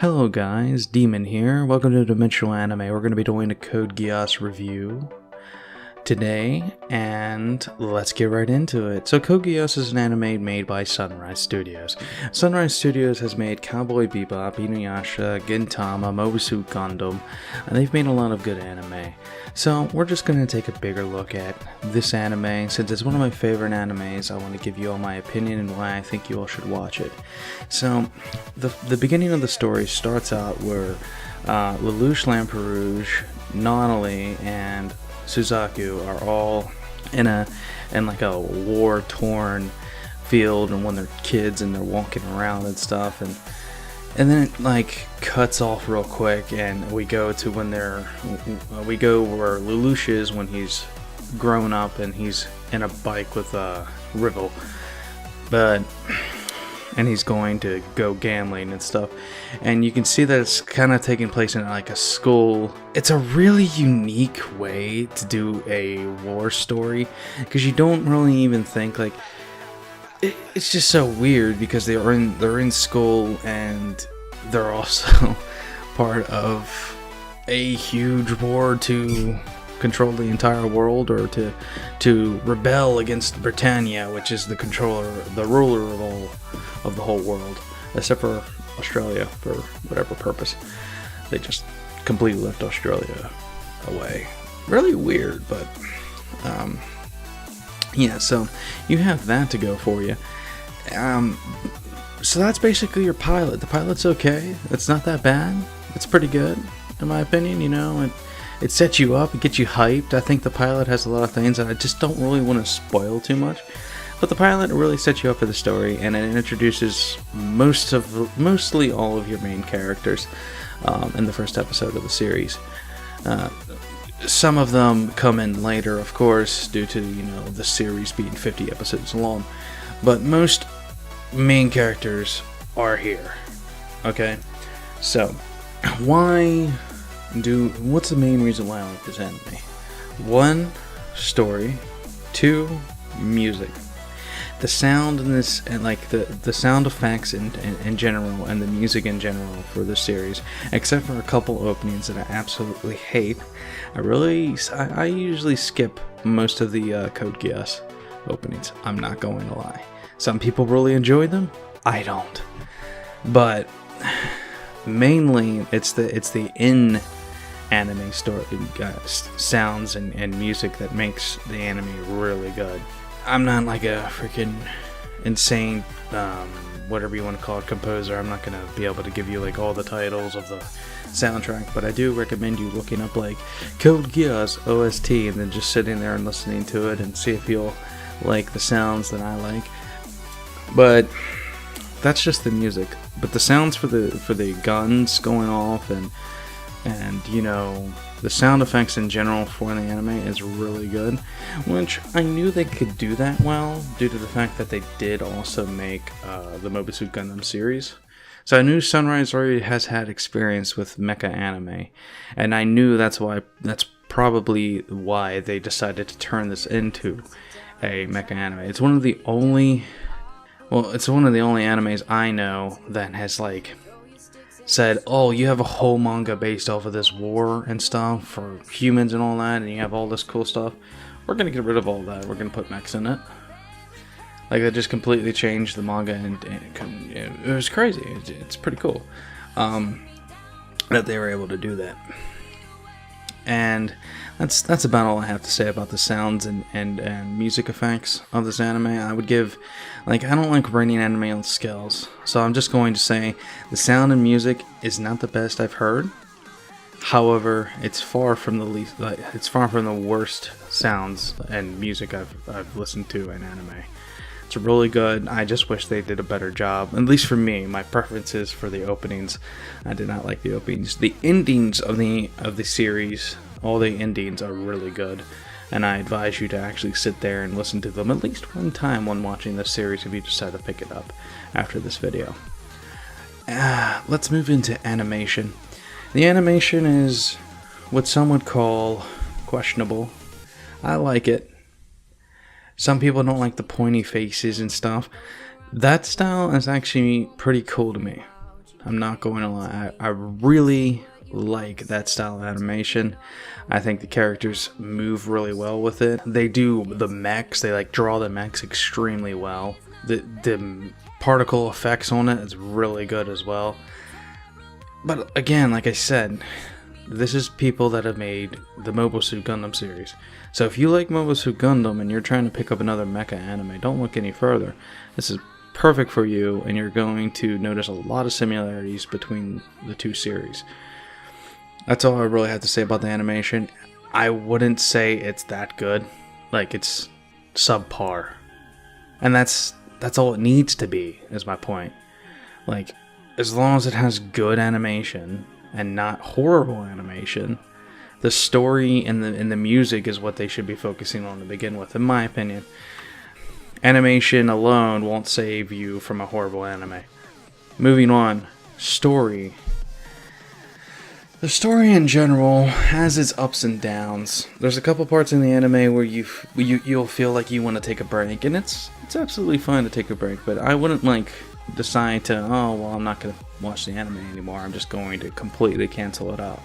Hello guys, Demon here. Welcome to Dimensional Anime. We're going to be doing a Code Geass review today, and let's get right into it. So Code Geass is an anime made by Sunrise Studios. Sunrise Studios has made Cowboy Bebop, Inuyasha, Gintama, Mobile Suit Gundam, and they've made a lot of good anime. So we're just going to take a bigger look at this anime. Since it's one of my favorite animes, I want to give you all my opinion and why I think you all should watch it. So the beginning of the story starts out where Lelouch Lamperouge, Nonali, and Suzaku are all in like a war-torn field, and when they're kids and they're walking around and stuff, and then it like cuts off real quick, and we go to when we go where Lelouch is when he's grown up and he's in a bike with Rivel, and he's going to go gambling and stuff, and you can see that it's kind of taking place in like a school. It's a really unique way to do a war story, because you don't really even think like it's just so weird, because they're in school and they're also part of a huge war to control the entire world, or to rebel against Britannia, which is the ruler of the whole world, except for Australia for whatever purpose. They just completely left Australia away. Really weird, but yeah, so you have that to go for you. So that's basically your pilot. The pilot's okay. It's not that bad. It's pretty good, in my opinion. You know, it sets you up, it gets you hyped. I think the pilot has a lot of things that I just don't really want to spoil too much. But the pilot really sets you up for the story, and it introduces mostly all of your main characters in the first episode of the series. Some of them come in later, of course, due to, you know, the series being 50 episodes long. But most main characters are here. Okay? So, what's the main reason why I like this anime? 1, story. 2, music. The sound in this, and like the sound effects in general, and the music in general for this series, except for a couple openings that I absolutely hate. I usually skip most of the Code Geass openings. I'm not going to lie. Some people really enjoy them. I don't. But mainly it's the in-anime story sounds and music that makes the anime really good. I'm not like a freaking insane, whatever you want to call it, composer. I'm not going to be able to give you like all the titles of the soundtrack, but I do recommend you looking up like Code Geass OST and then just sitting there and listening to it and see if you'll like the sounds that I like. But that's just the music. But the sounds for the guns going off and you know, the sound effects in general for the anime is really good, which I knew they could do that well due to the fact that they did also make the Mobile Suit Gundam series. So I knew Sunrise already has had experience with mecha anime, and I knew that's probably why they decided to turn this into a mecha anime. It's one of the only animes I know that has like said, oh, you have a whole manga based off of this war and stuff for humans and all that, and you have all this cool stuff. We're going to get rid of all that. We're going to put mechs in it. Like, they just completely changed the manga, and it was crazy. It's pretty cool that they were able to do that. And that's about all I have to say about the sounds and music effects of this anime. I would give, like, I don't like rating anime on scales, so I'm just going to say the sound and music is not the best I've heard. However, it's far from the worst sounds and music I've listened to in anime. It's really good. I just wish they did a better job. At least for me, my preference is for the openings. I did not like the openings. The endings of the series, all the endings are really good, and I advise you to actually sit there and listen to them at least one time when watching this series if you decide to pick it up after this video. Let's move into animation. The animation is what some would call questionable. I like it. Some people don't like the pointy faces and stuff. That style is actually pretty cool to me. I'm not going to lie. I really like that style of animation. I think the characters move really well with it. They do the mechs. They like draw the mechs extremely well. The particle effects on it is really good as well. But again, like I said, this is people that have made the Mobile Suit Gundam series. So if you like Mobile Suit Gundam and you're trying to pick up another mecha anime, don't look any further. This is perfect for you, and you're going to notice a lot of similarities between the two series. That's all I really have to say about the animation. I wouldn't say it's that good. Like, it's subpar. And that's all it needs to be, is my point. Like, as long as it has good animation and not horrible animation, the story and the music is what they should be focusing on to begin with, in my opinion. Animation alone won't save you from a horrible anime. Moving on, story. The story in general has its ups and downs. There's a couple parts in the anime where you'll feel like you want to take a break, and it's absolutely fine to take a break, but I wouldn't like decide to, oh well, I'm not going to watch the anime anymore. I'm just going to completely cancel it out.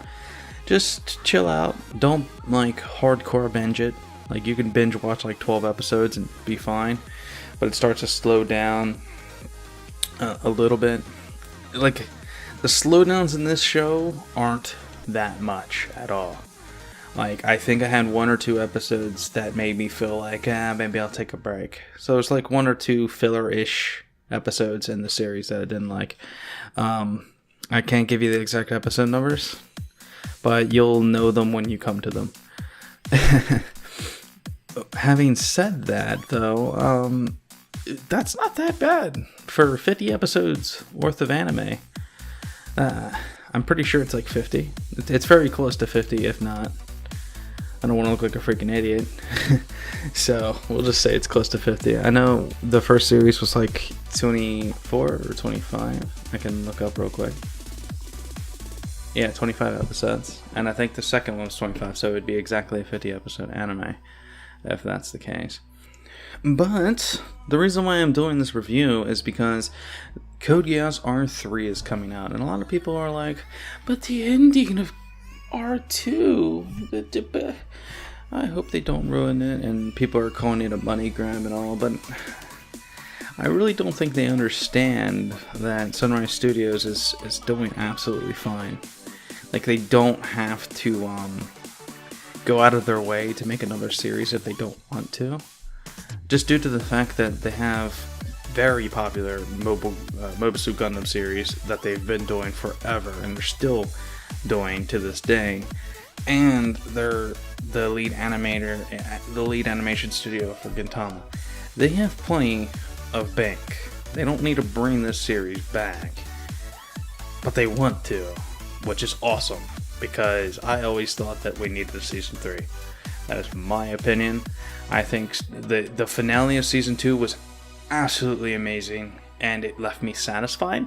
Just chill out. Don't like hardcore binge it. Like, you can binge watch like 12 episodes and be fine, but it starts to slow down a little bit. Like, the slowdowns in this show aren't that much at all. Like, I think I had 1 or 2 episodes that made me feel like, maybe I'll take a break. So it's like 1 or 2 filler-ish episodes in the series that I didn't like. I can't give you the exact episode numbers, but you'll know them when you come to them. Having said that, though, that's not that bad for 50 episodes worth of anime. I'm pretty sure it's like 50. It's very close to 50, if not. I don't want to look like a freaking idiot. So we'll just say it's close to 50. I know the first series was like 24 or 25. I can look up real quick. Yeah, 25 episodes. And I think the second one was 25, so it would be exactly a 50 episode anime, if that's the case. But the reason why I'm doing this review is because Code Geass R3 is coming out, and a lot of people are like, but the ending of R2, I hope they don't ruin it, and people are calling it a money grab and all, but I really don't think they understand that Sunrise Studios is doing absolutely fine. Like, they don't have to go out of their way to make another series if they don't want to, just due to the fact that they have very popular Mobile Suit Gundam series that they've been doing forever, and they're still doing to this day, and they're the lead animation studio for Gintama. They have plenty of bank. They don't need to bring this series back, but they want to, which is awesome, because I always thought that we needed a season 3. That is my opinion. I think the finale of season 2 was absolutely amazing, and it left me satisfied.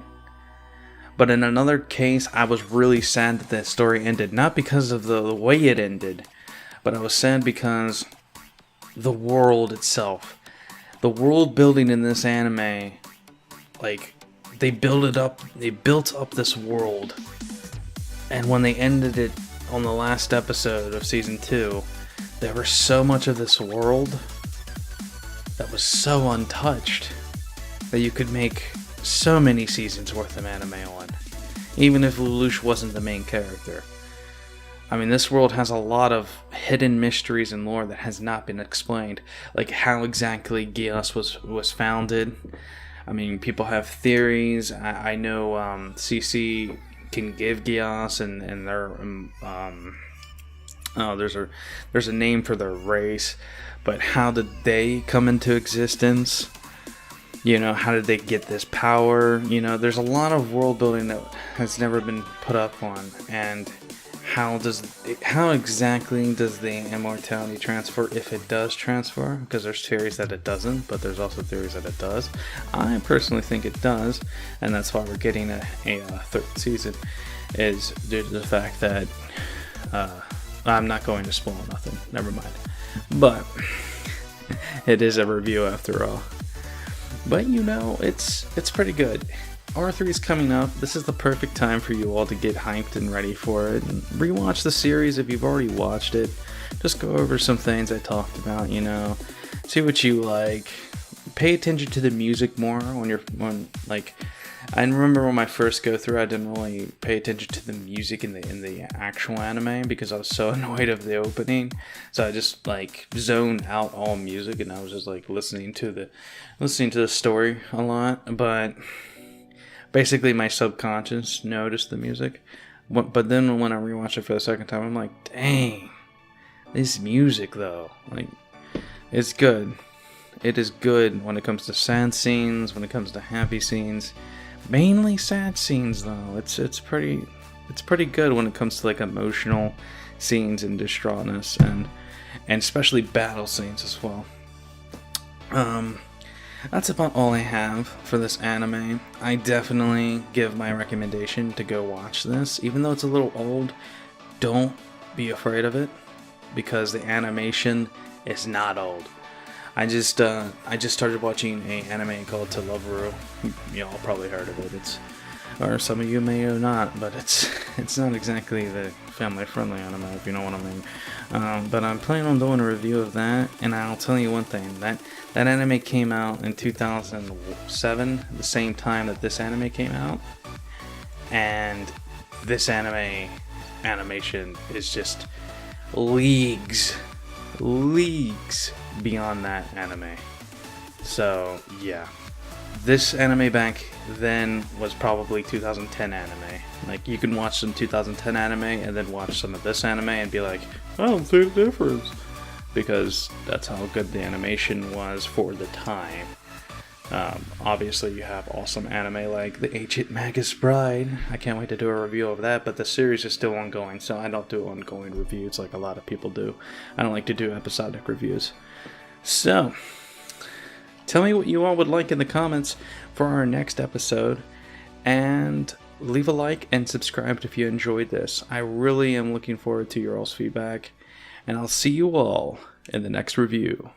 But in another case, I was really sad that story ended, not because of the way it ended, but I was sad because the world itself, the world building in this anime, like, they built up this world, and when they ended it on the last episode of season 2, there was so much of this world that was so untouched that you could make so many seasons worth of anime on, even if Lelouch wasn't the main character. I mean, this world has a lot of hidden mysteries and lore that has not been explained, like how exactly Geass was founded. I mean, people have theories. I know CC can give Geass and their there's a name for their race, but how did they come into existence? You know, how did they get this power? You know, there's a lot of world building that has never been put up on, and how exactly does the immortality transfer, if it does transfer? Because there's theories that it doesn't, but there's also theories that it does. I personally think it does, and that's why we're getting a third season, is due to the fact that I'm not going to spoil nothing. Never mind. But it is a review after all. But you know, it's pretty good. R3 is coming up. This is the perfect time for you all to get hyped and ready for it. And rewatch the series if you've already watched it. Just go over some things I talked about, you know. See what you like. Pay attention to the music more I remember when I first go through, I didn't really pay attention to the music in the actual anime because I was so annoyed of the opening. So I just like zoned out all music and I was just like listening to the story a lot. But basically, my subconscious noticed the music. But then when I rewatched it for the second time, I'm like, dang, this music though, like, it's good. It is good when it comes to sad scenes, when it comes to happy scenes. Mainly sad scenes though. It's pretty good when it comes to like emotional scenes and distraughtness and especially battle scenes as well. That's about all I have for this anime. I definitely give my recommendation to go watch this. Even though it's a little old, don't be afraid of it because the animation is not old. I just started watching an anime called To Love Ru. Y'all probably heard of it. Or some of you may or not, but it's not exactly the family-friendly anime, if you know what I mean. But I'm planning on doing a review of that, and I'll tell you one thing: that anime came out in 2007, the same time that this anime came out, and this animation is just leagues beyond that anime. So yeah, this anime back then was probably 2010 anime. Like, you can watch some 2010 anime and then watch some of this anime and be like, I don't see the difference, because that's how good the animation was for the time. Obviously you have awesome anime like The Ancient Magus Bride. I can't wait to do a review of that, but the series is still ongoing, so I don't do ongoing reviews like a lot of people do. I don't like to do episodic reviews. So, tell me what you all would like in the comments for our next episode, and leave a like and subscribe if you enjoyed this. I really am looking forward to your all's feedback, and I'll see you all in the next review.